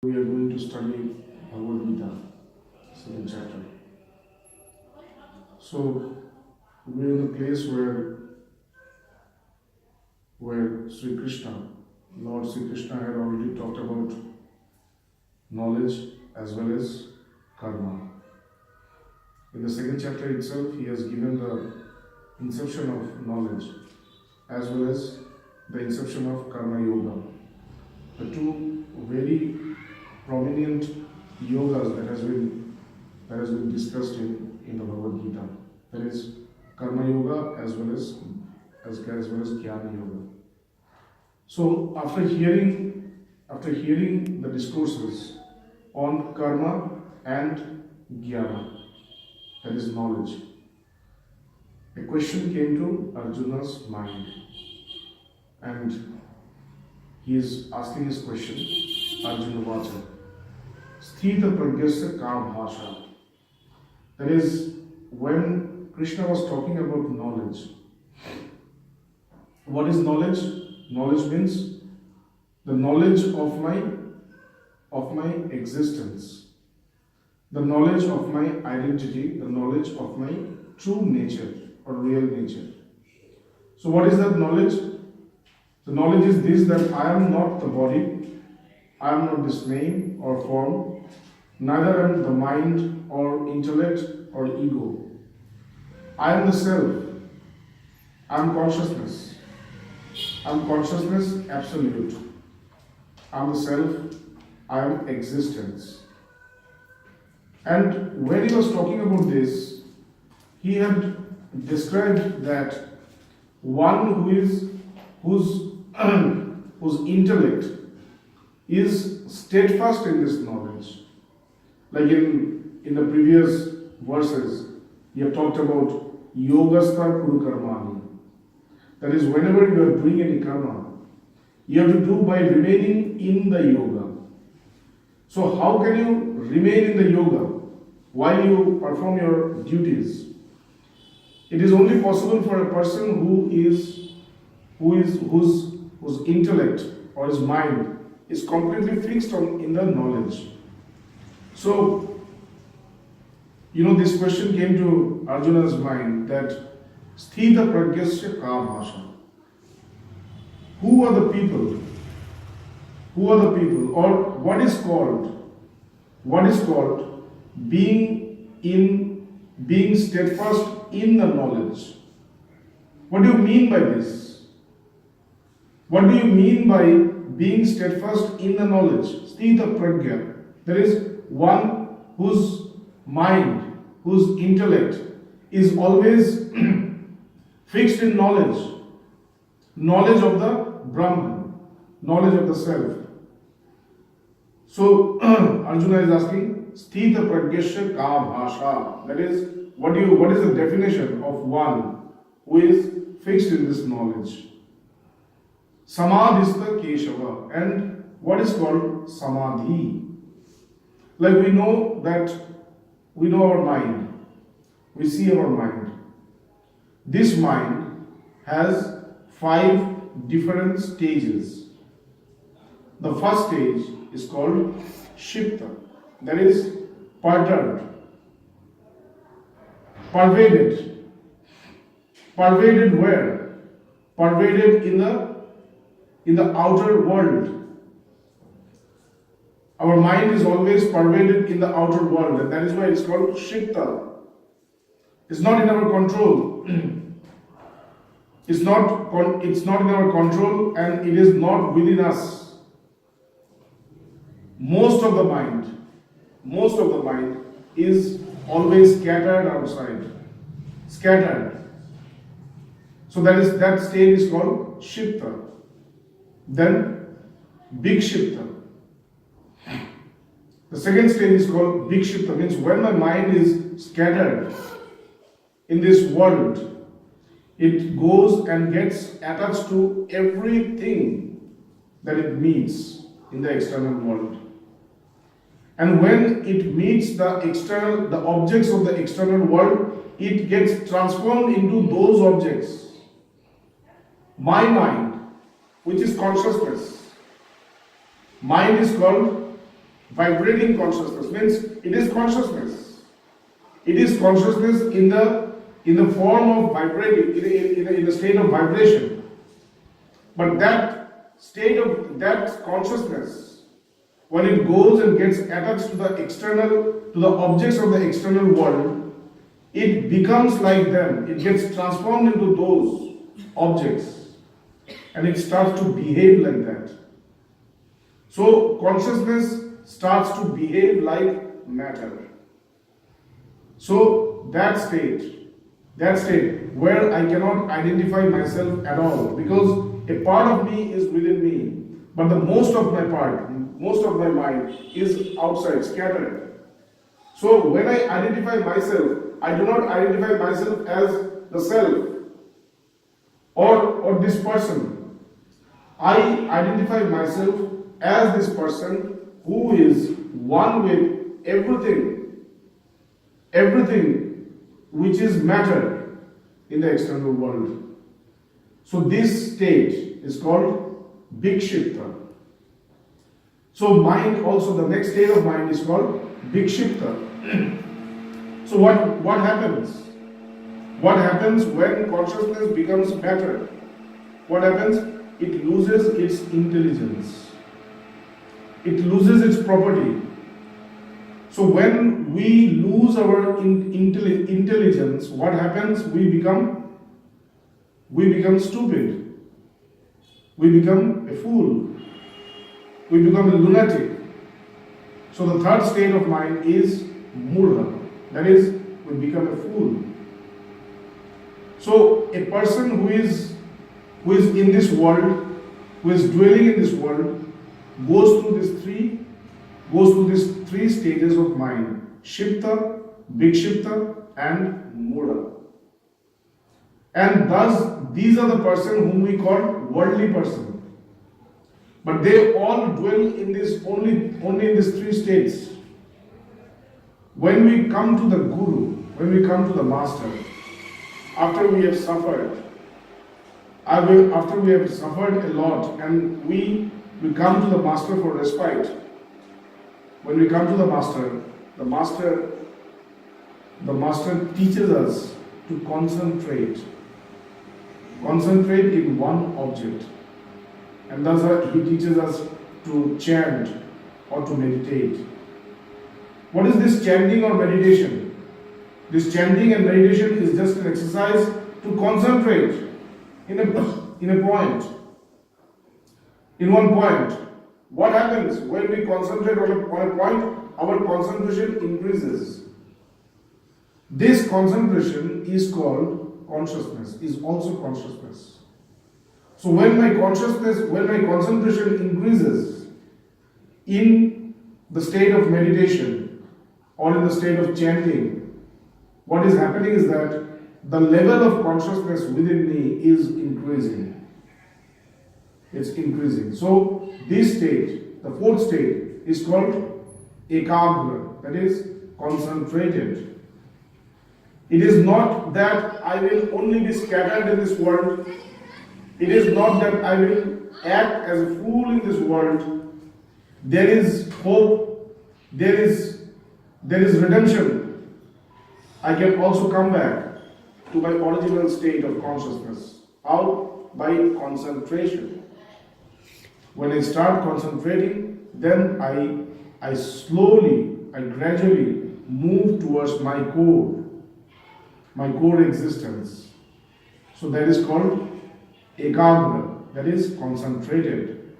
We are going to study Bhagavad Gita, second chapter. So we are in the place where Sri Krishna, Lord Sri Krishna, had already talked about knowledge as well as karma. In the second chapter itself, he has given the inception of knowledge as well as the inception of karma yoga. The two very prominent yogas that has been discussed in the Bhagavad Gita. That is karma yoga as well as jnana yoga. So after hearing the discourses on karma and jnana, that is knowledge, a question came to Arjuna's mind, and he is asking his question. Arjuna Vacha Sthita Pragyasya Ka Bhasha. That is, when Krishna was talking about knowledge, what is knowledge? Knowledge means the knowledge of my existence, the knowledge of my identity, the knowledge of my true nature or real nature. So what is that knowledge? The knowledge is this, that I am not the body, I am not this name or form, neither am the mind or intellect or ego. I am the self, I am consciousness. I am consciousness absolute. I am the self, I am existence. And when he was talking about this, he had described that one whose intellect is steadfast in this knowledge. Like in the previous verses, he have talked about yogastha kuru karmani. That is, whenever you are doing any karma, you have to do by remaining in the yoga. So how can you remain in the yoga while you perform your duties? It is only possible for a person whose intellect or his mind is completely fixed in the knowledge. So, this question came to Arjuna's mind, that Sthita Pragyasya Ka Bhasha. Who are the people? Or what is called being steadfast in the knowledge? What do you mean by this? What do you mean by being steadfast in the knowledge? Sthita Pragya. There is one whose mind, whose intellect is always fixed in knowledge. Knowledge of the Brahman, knowledge of the self. So Arjuna is asking, Sthita Pragyasya Ka Bhasha. That is, what is the definition of one who is fixed in this knowledge? Samadhista Keshava. And what is called Samadhi? Like we know our mind. We see our mind. This mind has 5 different stages. The first stage is called Shipta. That is perturbed, pervaded. Pervaded where? Pervaded in the outer world. Our mind is always pervaded in the outer world, and that is why it's called Shikta. It's not in our control. It's not in our control, and it is not within us. Most of the mind is always scattered outside. Scattered. So that state is called Shikta. Then Big Shikta. The second stage is called Vikshipta, means when my mind is scattered in this world, it goes and gets attached to everything that it meets in the external world. And when it meets the objects of the external world, it gets transformed into those objects. My mind, which is consciousness, mind is called Vibrating consciousness means it is consciousness. It is consciousness in the form of vibrating, in the state of vibration. But that state of that consciousness, when it goes and gets attached to the objects of the external world, it becomes like them. It gets transformed into those objects, and it starts to behave like that. So consciousness starts to behave like matter. So that state where I cannot identify myself at all, because a part of me is within me, but the most of my mind is outside, scattered. So when I identify myself, I do not identify myself as the self or this person. I identify myself as this person who is one with everything which is matter in the external world. So this state is called Vikshipta. So mind also, the next state of mind is called Vikshipta. So what happens? What happens when consciousness becomes matter? What happens? It loses its intelligence. It loses its property. So when we lose our intelligence, what happens? We become stupid. We become a fool. We become a lunatic. So the third state of mind is mudha. That is, we become a fool. So a person who is in this world, who is dwelling in this world, goes through these three stages of mind: Shipta, Vikshipta, and Mudha. And thus, these are the person whom we call worldly person. But they all dwell in this only in these three states. When we come to the Guru, when we come to the Master, after we have suffered, after we have suffered a lot, and we come to the Master for respite. When we come to the Master teaches us to concentrate in one object. And thus he teaches us to chant or to meditate. What is this chanting or meditation? This chanting and meditation is just an exercise to concentrate in a point. In one point. What happens when we concentrate on a point? Our concentration increases. This concentration is called consciousness, is also consciousness. So when my concentration increases in the state of meditation or in the state of chanting, what is happening is that the level of consciousness within me is increasing. It's increasing. So this state, the fourth state, is called ekagra, that is concentrated. It is not that I will only be scattered in this world. It is not that I will act as a fool in this world. There is hope. There is redemption. I can also come back to my original state of consciousness. How? By concentration. When I start concentrating, then I gradually move towards my core existence. So that is called ekagra, that is concentrated.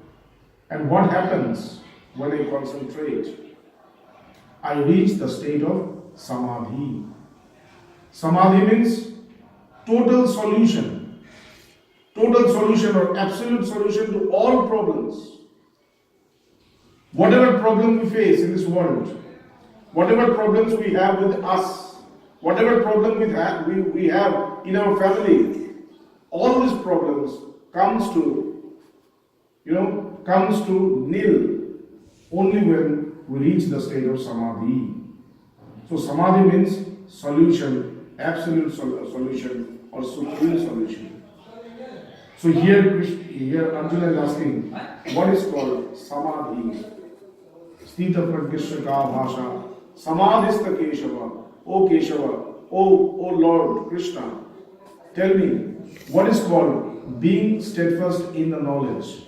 And what happens when I concentrate? I reach the state of samadhi. Samadhi means total solution or absolute solution to all problems. Whatever problem we face in this world, whatever problems we have with us, whatever problem we have in our family, all these problems comes to nil only when we reach the state of samadhi. So samadhi means solution, absolute solution or supreme solution. So here Arjuna is asking, what is called samadhi? Sthita Pragyasya Ka Bhasha, Samadhista Keshava, O Keshava, O Lord Krishna, tell me, what is called being steadfast in the knowledge?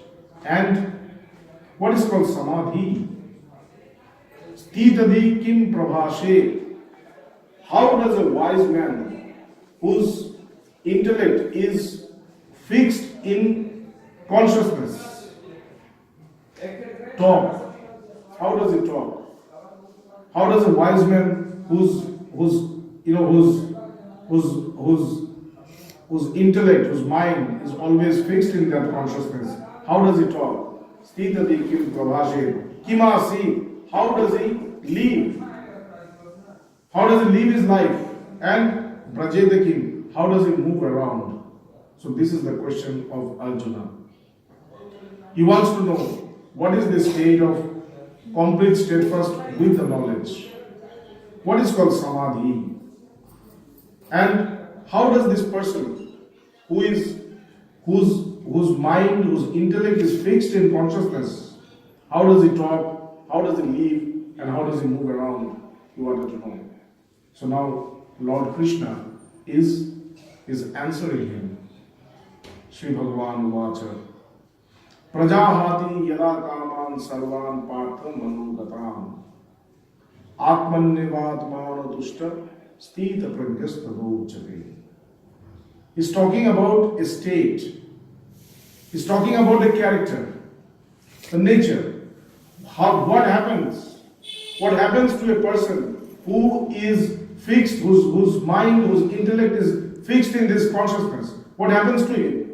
And what is called Samadhi? Sthitadi Kim Prabhashe. How does a wise man whose intellect is fixed in consciousness talk? How does he talk? How does a wise man whose intellect, whose mind is always fixed in that consciousness, how does he talk? Sthitadi Kim Prabhashe. Kimasi. How does he live? How does he live his life? And Brajeda Kim. How does he move around? So this is the question of Arjuna. He wants to know what is the state of complete steadfast with the knowledge. What is called Samadhi? And how does this person whose mind, whose intellect is fixed in consciousness, how does he talk? How does he live? And how does he move around? He wanted to know. So now Lord Krishna is answering him. Shri Bhagavan Vacha. Prajahati yada kaman sarvan partham manugatam atmannivatmana tushta sthita pragyastadocchate. He's talking about a state. He's talking about the character, the nature. What happens? What happens to a person who is fixed, whose mind, whose intellect is fixed in this consciousness? What happens to him?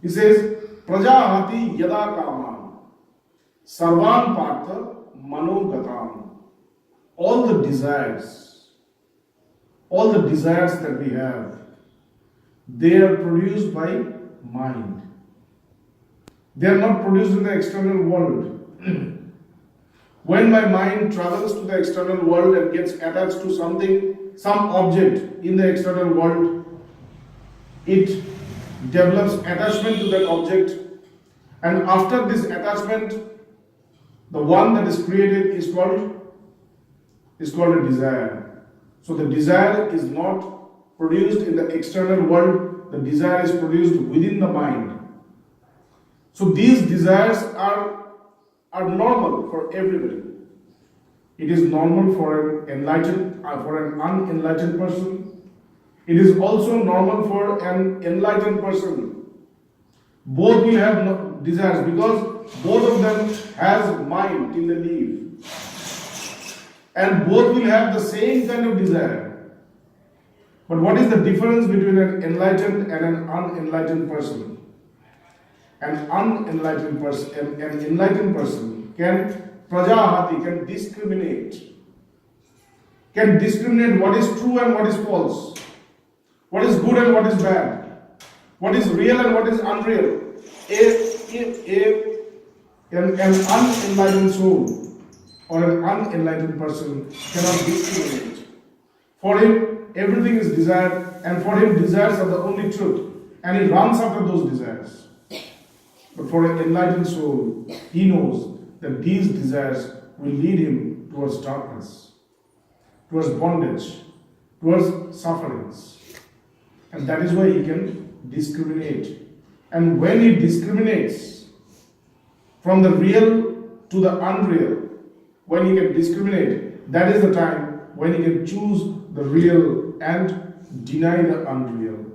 He says, Prajahati yada kaman sarvan partha manogatam. All the desires that we have, they are produced by mind. They are not produced in the external world. When my mind travels to the external world and gets attached to something, some object in the external world, it develops attachment to that object, and after this attachment, the one that is created is called a desire. So the desire is not produced in the external world, the desire is produced within the mind. So these desires are normal for everybody. It is normal for an unenlightened person. It is also normal for an enlightened person. Both will have desires because both of them has mind till they leave. And both will have the same kind of desire. But what is the difference between an enlightened and an unenlightened person? An enlightened person can discriminate what is true and what is false, what is good and what is bad, what is real and what is unreal. An unenlightened soul or an unenlightened person cannot discriminate. For him, everything is desired, and for him, desires are the only truth, and he runs after those desires. But for an enlightened soul, he knows that these desires will lead him towards darkness, towards bondage, towards sufferings. And that is why he can discriminate. And when he discriminates from the real to the unreal, when he can discriminate, that is the time when he can choose the real and deny the unreal.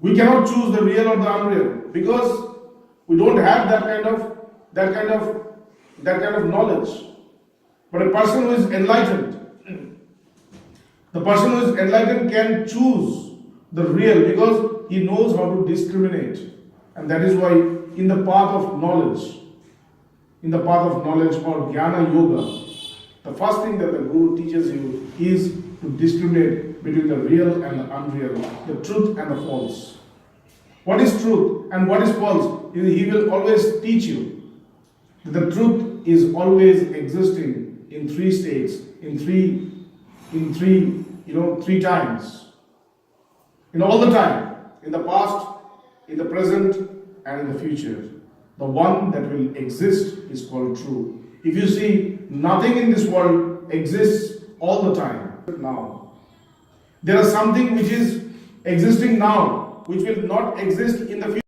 We cannot choose the real or the unreal because we don't have that kind of knowledge. But a person who is enlightened, the person who is enlightened can choose the real because he knows how to discriminate. And that is why in the path of knowledge or Jnana Yoga, the first thing that the Guru teaches you is to discriminate between the real and the unreal, the truth and the false. What is truth and what is false? He will always teach you that the truth is always existing in three states, in three times. In all the time, in the past, in the present, and in the future. The one that will exist is called true. If you see, nothing in this world exists all the time. Now, there is something which is existing now, which will not exist in the future.